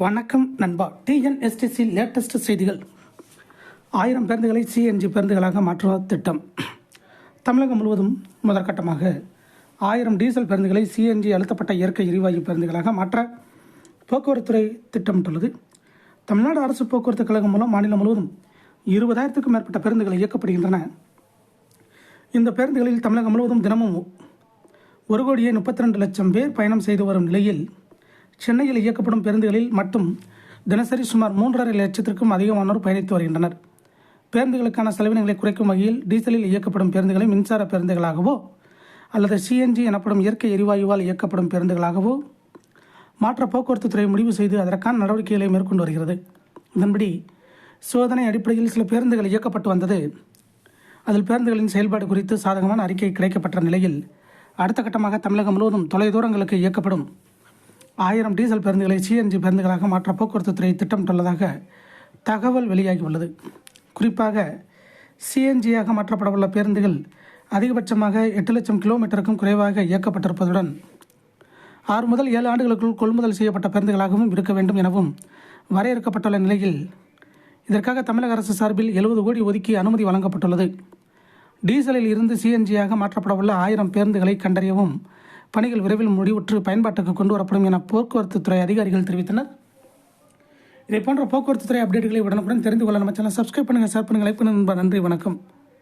வணக்கம் நண்பா. TNSTC latest செய்திகள். 1000 பேருந்துகளை சிஎன்ஜி பேருந்துகளாக மாற்றுவது திட்டம். தமிழகம் முழுவதும் முதற்கட்டமாக 1000 டீசல் பேருந்துகளை சிஎன்ஜி அழுத்தப்பட்ட இயற்கை எரிவாயு பேருந்துகளாக மாற்ற போக்குவரத்துறை திட்டமிட்டுள்ளது. தமிழ்நாடு அரசு போக்குவரத்து கழகம் மூலம் மாநிலம் முழுவதும் 20,000க்கும் மேற்பட்ட பேருந்துகள் இயக்கப்படுகின்றன. இந்த பேருந்துகளில் தமிழகம் முழுவதும் தினமும் 1,32,00,000 பேர் பயணம் செய்து வரும் நிலையில் சென்னையில் இயக்கப்படும் பேருந்துகளில் மட்டும் தினசரி சுமார் 3,50,000 லட்சத்திற்கும் அதிகமானோர் பயணித்து வருகின்றனர். பேருந்துகளுக்கான செலவினங்களை குறைக்கும் வகையில் டீசலில் இயக்கப்படும் பேருந்துகளை மின்சார பேருந்துகளாகவோ அல்லது சிஎன்ஜி எனப்படும் இயற்கை எரிவாயுவால் இயக்கப்படும் பேருந்துகளாகவோ மாற்ற போக்குவரத்துத்துறை முடிவு செய்து அதற்கான நடவடிக்கைகளை மேற்கொண்டு வருகிறது. இதன்படி சோதனை அடிப்படையில் சில பேருந்துகள் இயக்கப்பட்டு வந்தது. அதில் பேருந்துகளின் செயல்பாடு குறித்து சாதகமான அறிக்கை கிடைக்கப்பட்ட நிலையில் அடுத்த கட்டமாக தமிழகம் முழுவதும் தொலைதூரங்களுக்கு இயக்கப்படும் 1000 டீசல் பேருந்துகளை சிஎன்ஜி பேருந்துகளாக மாற்ற போக்குவரத்துத்துறை திட்டமிட்டுள்ளதாக தகவல் வெளியாகியுள்ளது. குறிப்பாக சிஎன்ஜியாக மாற்றப்படவுள்ள பேருந்துகள் அதிகபட்சமாக 8 லட்சம் கிலோமீட்டருக்கும் குறைவாக இயக்கப்பட்டிருப்பதுடன் 6 முதல் 7 ஆண்டுகளுக்குள் கொள்முதல் செய்யப்பட்ட பேருந்துகளாகவும் இருக்க வேண்டும் எனவும் வரையறுக்கப்பட்டுள்ள நிலையில் இதற்காக தமிழக அரசு சார்பில் 70 கோடி ஒதுக்கி அனுமதி வழங்கப்பட்டுள்ளது. டீசலில் இருந்து சிஎன்ஜியாக மாற்றப்படவுள்ள 1000 பேருந்துகளை கண்டறியவும் பணிகள் விரைவில் முடிவுற்று பயன்பாட்டுக்கு கொண்டு வரப்படும் என போக்குவரத்துத்துறை அதிகாரிகள் தெரிவித்தனர். இதை போன்ற போக்குவரத்துத்துறை அப்டேட்டுகளை உடனுக்குடன் தெரிந்து கொள்ள நம்ம சேனல் சப்ஸ்கிரைப் பண்ணுங்கள், ஷேர் பண்ணுங்கள், லைக் பண்ணுங்கள். நன்றி, வணக்கம்.